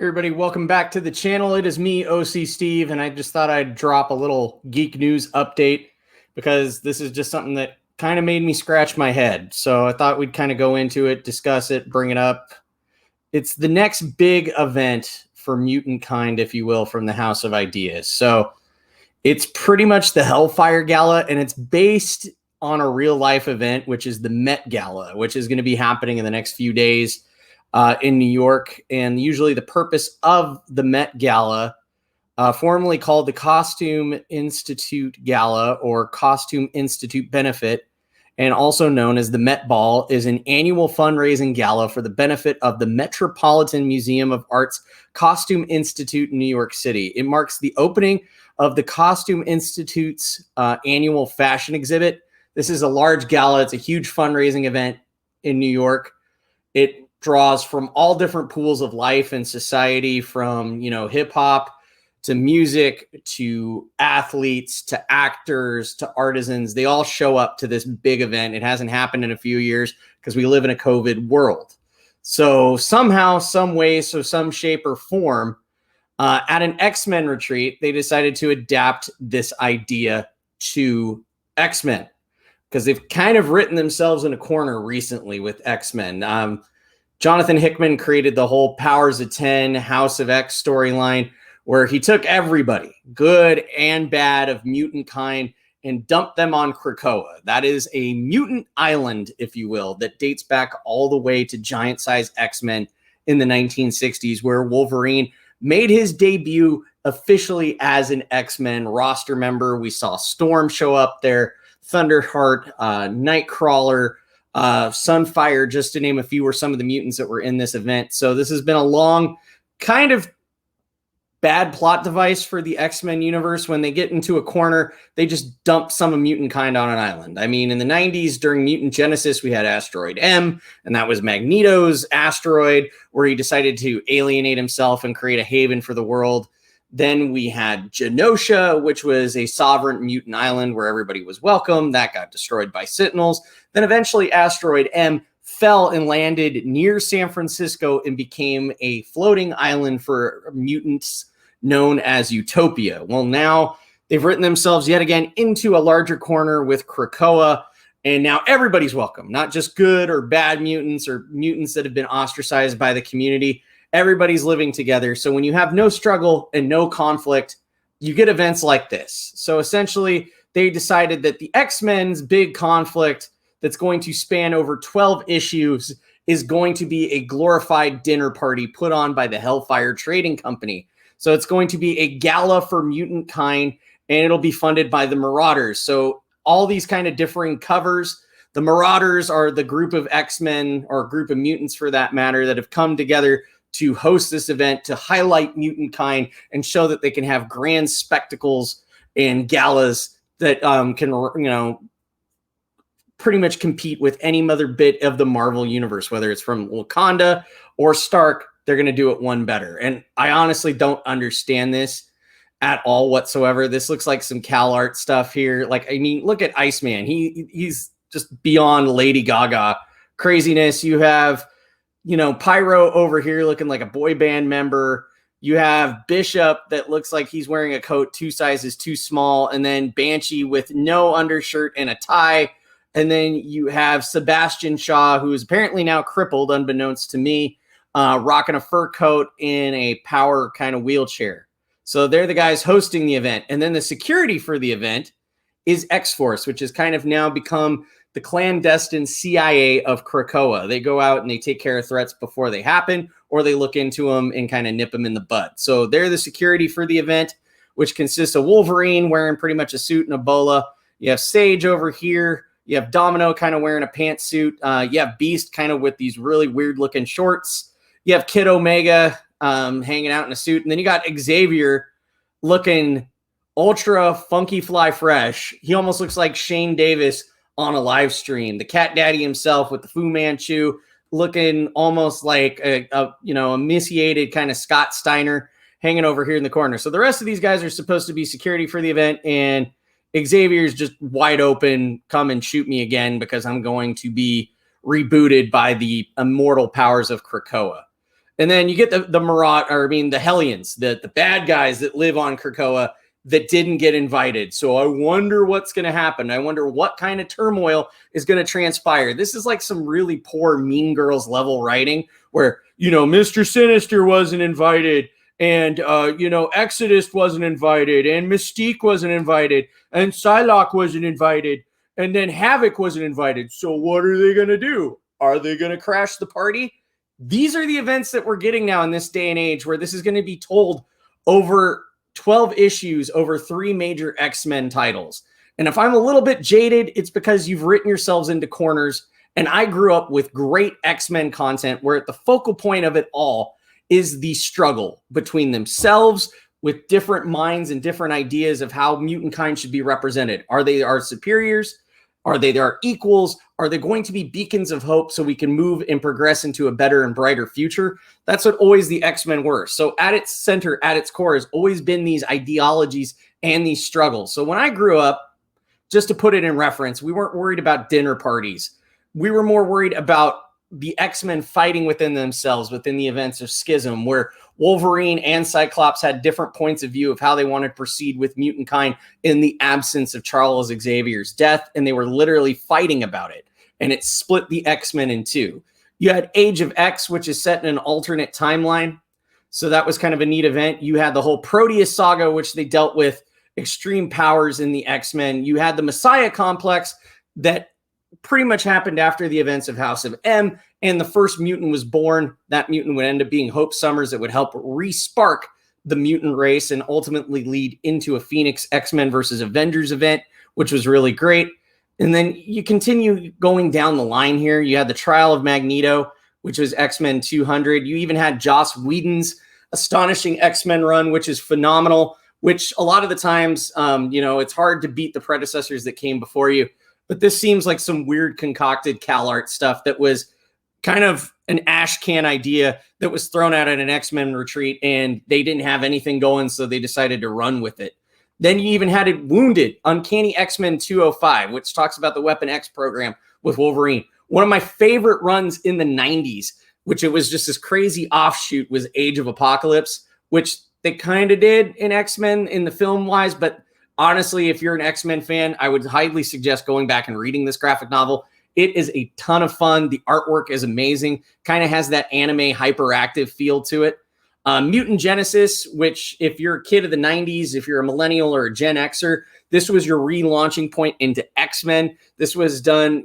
Everybody, welcome back to the channel. It is me, OC Steve, and I just thought I'd drop a little geek news update because this is just something that kind of made me scratch my head. So I thought we'd kind of go into it, discuss it, bring it up. It's the next big event for Mutantkind, if you will, from the House of Ideas. So it's pretty much the Hellfire Gala, and it's based on a real life event, which is the Met Gala, which is going to be happening in the next few days in New York. And usually the purpose of the Met Gala, formerly called the Costume Institute Gala or Costume Institute Benefit, and also known as the Met Ball, is an annual fundraising gala for the benefit of the Metropolitan Museum of Art's Costume Institute in New York City. It marks the opening of the Costume Institute's annual fashion exhibit. This is a large gala. It's a huge fundraising event in New York. It draws from all different pools of life and society, from, hip hop to music to athletes to actors to artisans. They all show up to this big event. It hasn't happened in a few years because we live in a COVID world. So somehow, some way, some shape or form, at an X-Men retreat, they decided to adapt this idea to X-Men because they've kind of written themselves in a corner recently with X-Men. Jonathan Hickman created the whole Powers of 10 House of X storyline, where he took everybody, good and bad, of Mutantkind and dumped them on Krakoa. That is a mutant island, if you will, that dates back all the way to giant-sized X-Men in the 1960s, where Wolverine made his debut officially as an X-Men roster member. We saw Storm show up there, Thunderheart, Nightcrawler, Sunfire, just to name a few, were some of the mutants that were in this event. So this has been a long, kind of bad plot device for the X-Men universe. When they get into a corner, they just dump some of Mutantkind on an island. I mean, in the 90s, during Mutant Genesis, we had Asteroid M, and that was Magneto's asteroid, where he decided to alienate himself and create a haven for the world. Then we had Genosha, which was a sovereign mutant island where everybody was welcome. That got destroyed by Sentinels. Then eventually Asteroid M fell and landed near San Francisco and became a floating island for mutants known as Utopia. Well, now they've written themselves yet again into a larger corner with Krakoa, and now everybody's welcome, not just good or bad mutants or mutants that have been ostracized by the community. Everybody's living together. So when you have no struggle and no conflict, you get events like this. So essentially, they decided that the X-Men's big conflict that's going to span over 12 issues is going to be a glorified dinner party put on by the Hellfire Trading Company. So it's going to be a gala for Mutantkind, and it'll be funded by the Marauders. So all these kind of differing covers. The Marauders are the group of X-Men, or a group of mutants for that matter, that have come together to host this event to highlight Mutantkind and show that they can have grand spectacles and galas that can, pretty much compete with any other bit of the Marvel universe, whether it's from Wakanda or Stark. They're going to do it one better. And I honestly don't understand this at all whatsoever. This looks like some Cal Art stuff here. Like, I mean, look at Iceman. He's just beyond Lady Gaga craziness. You have, Pyro over here looking like a boy band member. You have Bishop that looks like he's wearing a coat 2 sizes too small. And then Banshee with no undershirt and a tie. And then you have Sebastian Shaw, who is apparently now crippled, unbeknownst to me, rocking a fur coat in a power kind of wheelchair. So they're the guys hosting the event. And then the security for the event is X-Force, which has kind of now become the clandestine CIA of Krakoa. They go out and they take care of threats before they happen, or they look into them and kind of nip them in the bud. So they're the security for the event, which consists of Wolverine wearing pretty much a suit and a bola. You have Sage over here. You have Domino kind of wearing a pantsuit. You have Beast kind of with these really weird looking shorts. You have Kid Omega hanging out in a suit. And then you got Xavier looking ultra funky fly fresh. He almost looks like Shane Davis on a live stream. The Cat Daddy himself with the Fu Manchu, looking almost like a emaciated kind of Scott Steiner hanging over here in the corner. So the rest of these guys are supposed to be security for the event, and Xavier's just wide open, come and shoot me again because I'm going to be rebooted by the immortal powers of Krakoa. And then you get the Hellions, the bad guys that live on Krakoa that didn't get invited. So I wonder what's going to happen. I wonder what kind of turmoil is going to transpire. This is like some really poor Mean Girls level writing where, Mr. Sinister wasn't invited, and, Exodus wasn't invited, and Mystique wasn't invited, and Psylocke wasn't invited, and then Havoc wasn't invited. So what are they going to do? Are they going to crash the party? These are the events that we're getting now in this day and age, where this is going to be told over 12 issues over 3 major X-Men titles. And if I'm a little bit jaded, it's because you've written yourselves into corners. And I grew up with great X-Men content where at the focal point of it all is the struggle between themselves with different minds and different ideas of how mutant kind should be represented. Are they our superiors? Are they our equals? Are they going to be beacons of hope so we can move and progress into a better and brighter future? That's what always the X-Men were. So at its center, at its core, has always been these ideologies and these struggles. So when I grew up, just to put it in reference, we weren't worried about dinner parties. We were more worried about the X-Men fighting within themselves within the events of Schism, where Wolverine and Cyclops had different points of view of how they wanted to proceed with mutant kind in the absence of Charles Xavier's death, and they were literally fighting about it, and it split the X-Men in two. You had Age of X, which is set in an alternate timeline, so that was kind of a neat event. You had the whole Proteus saga, which they dealt with extreme powers in the X-Men. You had the Messiah complex that pretty much happened after the events of House of M, and the first mutant was born. That mutant would end up being Hope Summers that would help re-spark the mutant race and ultimately lead into a Phoenix X-Men versus Avengers event, which was really great. And then you continue going down the line here. You had the Trial of Magneto, which was X-Men 200. You even had Joss Whedon's astonishing X-Men run, which is phenomenal, which a lot of the times, it's hard to beat the predecessors that came before you. But this seems like some weird concocted CalArt stuff that was kind of an ash can idea that was thrown out at an X-Men retreat, and they didn't have anything going, so they decided to run with it. Then you even had it Wounded, Uncanny X-Men 205, which talks about the Weapon X program with Wolverine. One of my favorite runs in the 90s, which it was just this crazy offshoot, was Age of Apocalypse, which they kind of did in X-Men in the film-wise, but honestly, if you're an X-Men fan, I would highly suggest going back and reading this graphic novel. It is a ton of fun. The artwork is amazing. Kind of has that anime hyperactive feel to it. Mutant Genesis, which if you're a kid of the 90s, if you're a millennial or a Gen Xer, this was your relaunching point into X-Men. This was done,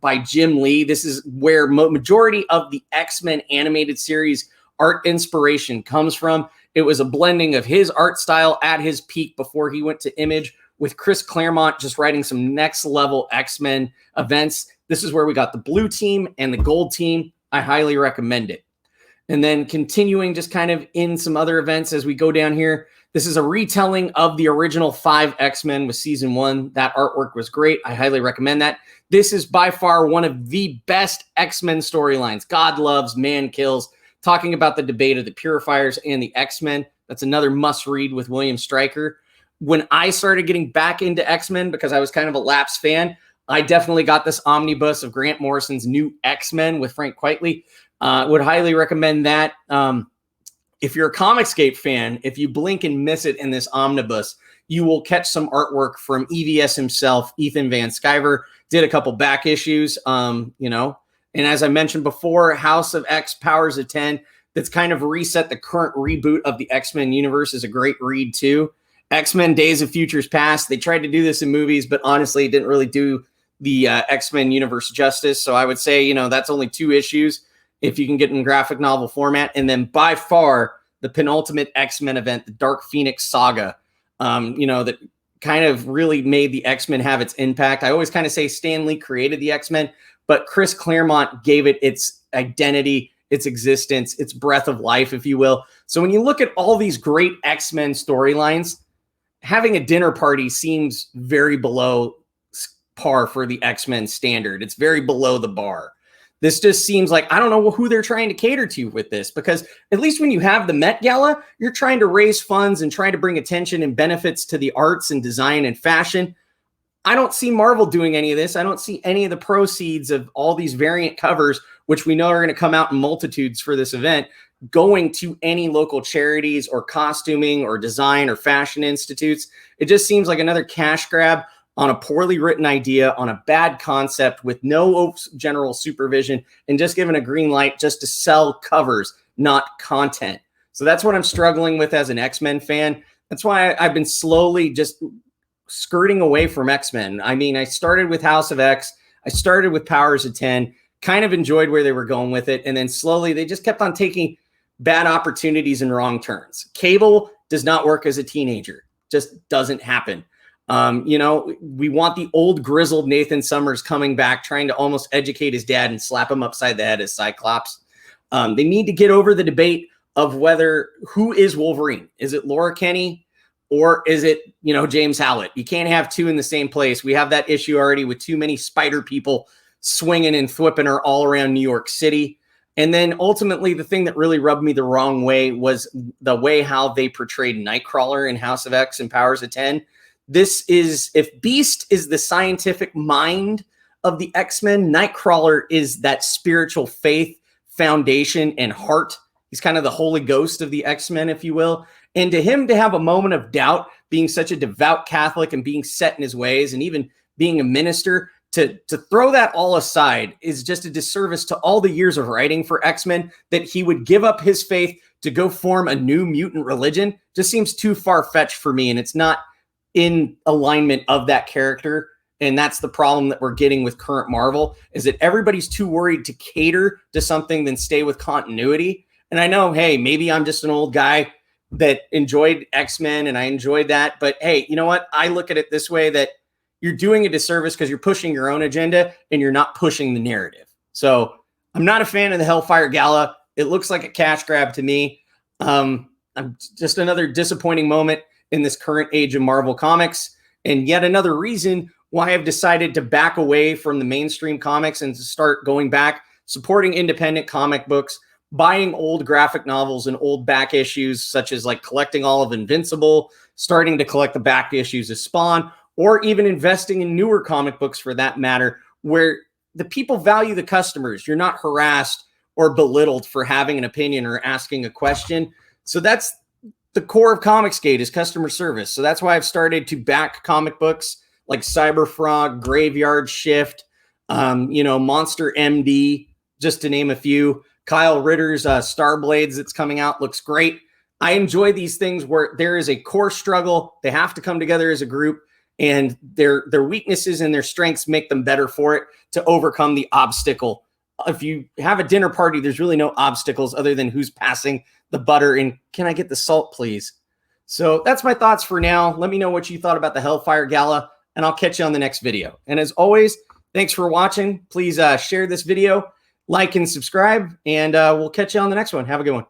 by Jim Lee. This is where majority of the X-Men animated series art inspiration comes from. It was a blending of his art style at his peak before he went to Image, with Chris Claremont just writing some next level X-Men events. This is where we got the blue team and the gold team. I highly recommend it. And then continuing just kind of in some other events as we go down here, this is a retelling of the original 5 X-Men with season 1. That artwork was great. I highly recommend that. This is by far one of the best X-Men storylines. God loves, man kills. Talking about the debate of the Purifiers and the X-Men. That's another must-read with William Stryker. When I started getting back into X-Men, because I was kind of a lapsed fan, I definitely got this omnibus of Grant Morrison's New X-Men with Frank Quitely. Would highly recommend that. If you're a Comicscape fan, if you blink and miss it in this omnibus, you will catch some artwork from EVS himself, Ethan Van Sciver. Did a couple back issues, And as I mentioned before, House of X, Powers of 10, that's kind of reset the current reboot of the X-Men universe, is a great read too. X-Men Days of Futures Past, they tried to do this in movies, but honestly, it didn't really do the X-Men universe justice. So I would say, that's only 2 issues if you can get in graphic novel format. And then by far, the penultimate X-Men event, the Dark Phoenix Saga, that kind of really made the X-Men have its impact. I always kind of say Stan Lee created the X-Men, but Chris Claremont gave it its identity, its existence, its breath of life, if you will. So when you look at all these great X-Men storylines, having a dinner party seems very below par for the X-Men standard. It's very below the bar. This just seems like, I don't know who they're trying to cater to with this, because at least when you have the Met Gala, you're trying to raise funds and trying to bring attention and benefits to the arts and design and fashion. I don't see Marvel doing any of this. I don't see any of the proceeds of all these variant covers, which we know are going to come out in multitudes for this event, going to any local charities or costuming or design or fashion institutes. It just seems like another cash grab on a poorly written idea, on a bad concept with no general supervision, and just given a green light just to sell covers, not content. So that's what I'm struggling with as an X-Men fan. That's why I've been slowly just skirting away from X-Men. I mean, I started with House of X. I started with Powers of 10, kind of enjoyed where they were going with it. And then slowly they just kept on taking bad opportunities and wrong turns. Cable does not work as a teenager. Just doesn't happen. You know, we want the old grizzled Nathan Summers coming back, trying to almost educate his dad and slap him upside the head as Cyclops. They need to get over the debate of who is Wolverine. Is it Laura Kinney or is it, you know, James Howlett? You can't have two in the same place. We have that issue already with too many spider people swinging and thwipping her all around New York City. And then ultimately, the thing that really rubbed me the wrong way was the way how they portrayed Nightcrawler in House of X and Powers of 10. This is, if Beast is the scientific mind of the X-Men, Nightcrawler is that spiritual faith, foundation, and heart. He's kind of the Holy Ghost of the X-Men, if you will. And to him to have a moment of doubt, being such a devout Catholic and being set in his ways and even being a minister, to throw that all aside is just a disservice to all the years of writing for X-Men. That he would give up his faith to go form a new mutant religion just seems too far-fetched for me, and it's not in alignment of that character. And that's the problem that we're getting with current Marvel, is that everybody's too worried to cater to something than stay with continuity. And I know, hey, maybe I'm just an old guy that enjoyed X-Men and I enjoyed that. But hey, you know what? I look at it this way, that you're doing a disservice because you're pushing your own agenda and you're not pushing the narrative. So I'm not a fan of the Hellfire Gala. It looks like a cash grab to me. I'm just another disappointing moment in this current age of Marvel Comics, and yet another reason why I've decided to back away from the mainstream comics and to start going back, supporting independent comic books, buying old graphic novels and old back issues, such as like collecting all of Invincible, starting to collect the back issues of Spawn, or even investing in newer comic books for that matter, where the people value the customers. You're not harassed or belittled for having an opinion or asking a question. So that's the core of Comicsgate, is customer service. So that's why I've started to back comic books like Cyberfrog, Graveyard Shift, Monster MD, just to name a few. Kyle Ritter's Starblades that's coming out looks great. I enjoy these things where there is a core struggle. They have to come together as a group, and their weaknesses and their strengths make them better for it to overcome the obstacle. If you have a dinner party, there's really no obstacles other than who's passing the butter and can I get the salt, please? So that's my thoughts for now. Let me know what you thought about the Hellfire Gala, and I'll catch you on the next video. And as always, thanks for watching. Please share this video, like and subscribe, and we'll catch you on the next one. Have a good one.